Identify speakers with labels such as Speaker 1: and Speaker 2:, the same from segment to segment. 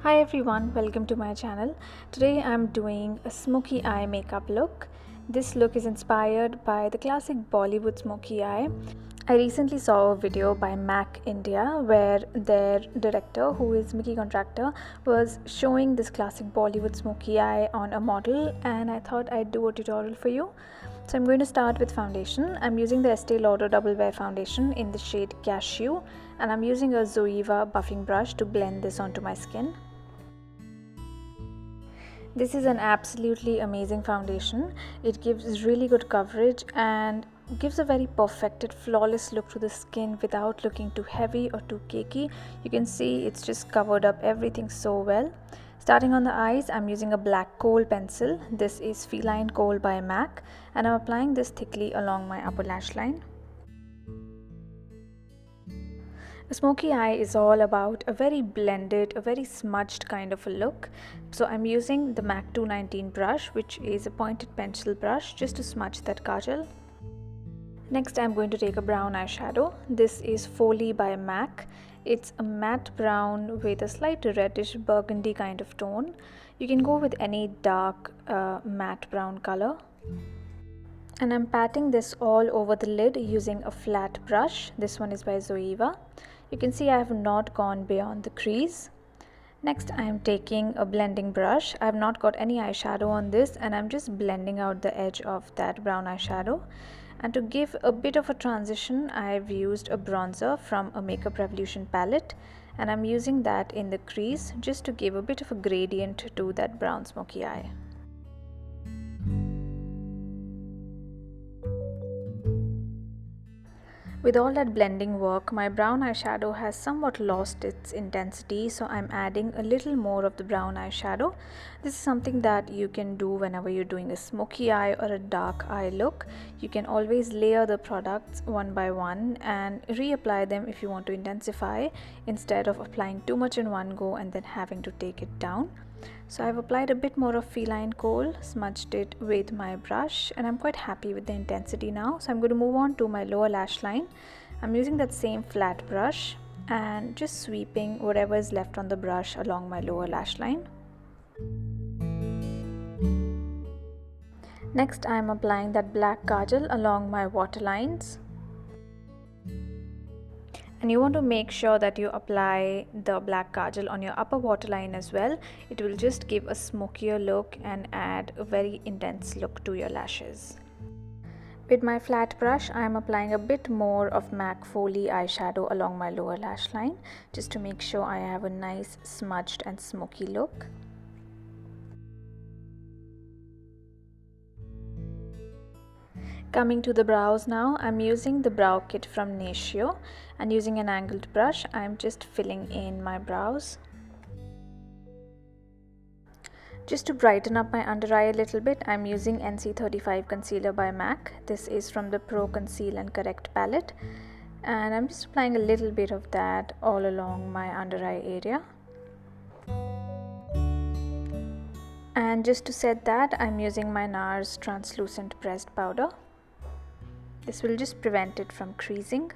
Speaker 1: Hi everyone, welcome to my channel. Today I'm doing a smoky eye makeup look. This look is inspired by the classic Bollywood Smoky Eye. I recently saw a video by MAC India where their director, who is Mickey Contractor, was showing this classic Bollywood Smoky Eye on a model, and I thought I'd do a tutorial for you. So I'm going to start with foundation. I'm using the Estee Lauder Double Wear Foundation in the shade Cashew, and I'm using a Zoeva buffing brush to blend this onto my skin. This is an absolutely amazing foundation. It gives really good coverage and gives a very perfected, flawless look to the skin without looking too heavy or too cakey. You can see it's just covered up everything so well. Starting on the eyes, I'm using a black kohl pencil. This is Feline Kohl by MAC, and I'm applying this thickly along my upper lash line. A smoky eye is all about a very blended, a very smudged kind of a look. So I'm using the MAC 219 brush, which is a pointed pencil brush, just to smudge that kajal. Next I'm going to take a brown eyeshadow. This is Folie by MAC. It's a matte brown with a slight reddish burgundy kind of tone. You can go with any dark matte brown color. And I'm patting this all over the lid using a flat brush. This one is by Zoeva. You can see I have not gone beyond the crease. Next I am taking a blending brush. I have not got any eyeshadow on this, and I'm just blending out the edge of that brown eyeshadow. And to give a bit of a transition, I've used a bronzer from a Makeup Revolution palette, and I'm using that in the crease just to give a bit of a gradient to that brown smoky eye. With all that blending work, my brown eyeshadow has somewhat lost its intensity, so I'm adding a little more of the brown eyeshadow. This is something that you can do whenever you're doing a smoky eye or a dark eye look. You can always layer the products one by one and reapply them if you want to intensify, instead of applying too much in one go and then having to take it down. So I've applied a bit more of Feline Kohl, smudged it with my brush, and I'm quite happy with the intensity now. So I'm going to move on to my lower lash line. I'm using that same flat brush and just sweeping whatever is left on the brush along my lower lash line. Next I'm applying that black kajal along my waterlines. And you want to make sure that you apply the black kajal on your upper waterline as well. It will just give a smokier look and add a very intense look to your lashes. With my flat brush, I am applying a bit more of MAC Folie eyeshadow along my lower lash line, just to make sure I have a nice smudged and smoky look. Coming to the brows now, I'm using the brow kit from NATIO, and using an angled brush, I'm just filling in my brows. Just to brighten up my under eye a little bit, I'm using NC35 concealer by MAC. This is from the Pro Conceal and Correct palette, and I'm just applying a little bit of that all along my under eye area. And just to set that, I'm using my NARS translucent pressed powder. This will just prevent it from creasing.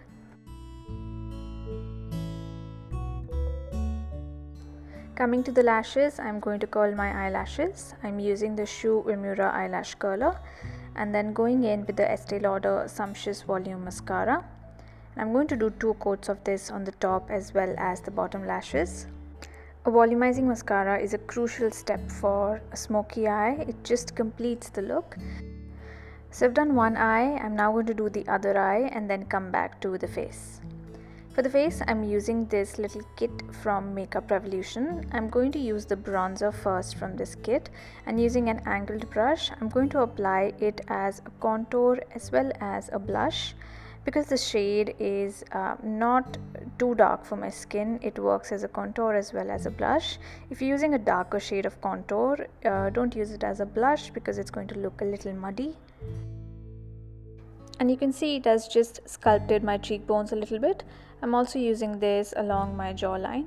Speaker 1: Coming to the lashes, I'm going to curl my eyelashes. I'm using the Shu Uemura eyelash curler, and then going in with the Estee Lauder Sumptuous Volume Mascara. And I'm going to do 2 coats of this on the top as well as the bottom lashes. A volumizing mascara is a crucial step for a smoky eye. It just completes the look. So I've done one eye. I'm now going to do the other eye and then come back to the face. For the face, I'm using this little kit from Makeup Revolution. I'm going to use the bronzer first from this kit, and using an angled brush, I'm going to apply it as a contour as well as a blush. Because the shade is not too dark for my skin, it works as a contour as well as a blush. If you're using a darker shade of contour, don't use it as a blush because it's going to look a little muddy. And you can see it has just sculpted my cheekbones a little bit. I'm also using this along my jawline.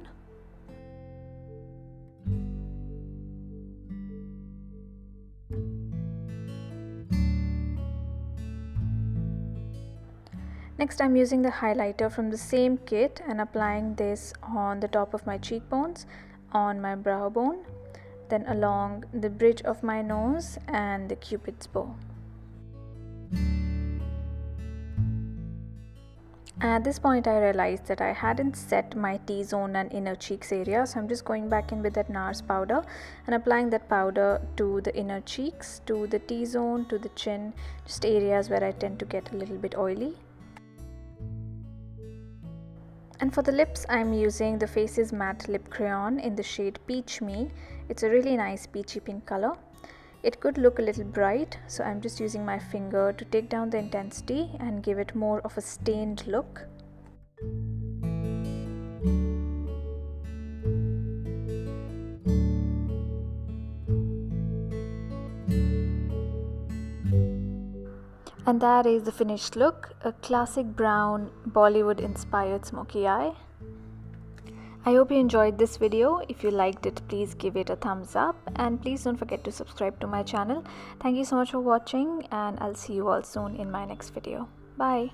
Speaker 1: Next, I'm using the highlighter from the same kit and applying this on the top of my cheekbones on my brow bone, then along the bridge of my nose and the cupid's bow. At this point I realized that I hadn't set my T-zone and inner cheeks area, so I'm just going back in with that NARS powder and applying that powder to the inner cheeks, to the T-zone, to the chin, just areas where I tend to get a little bit oily. And for the lips, I'm using the Faces Matte Lip Crayon in the shade Peach Me. It's a really nice peachy pink color. It could look a little bright, so I'm just using my finger to take down the intensity and give it more of a stained look. And that is the finished look, a classic brown Bollywood inspired smoky eye. I hope you enjoyed this video. If you liked it, please give it a thumbs up and please don't forget to subscribe to my channel. Thank you so much for watching and I'll see you all soon in my next video. Bye.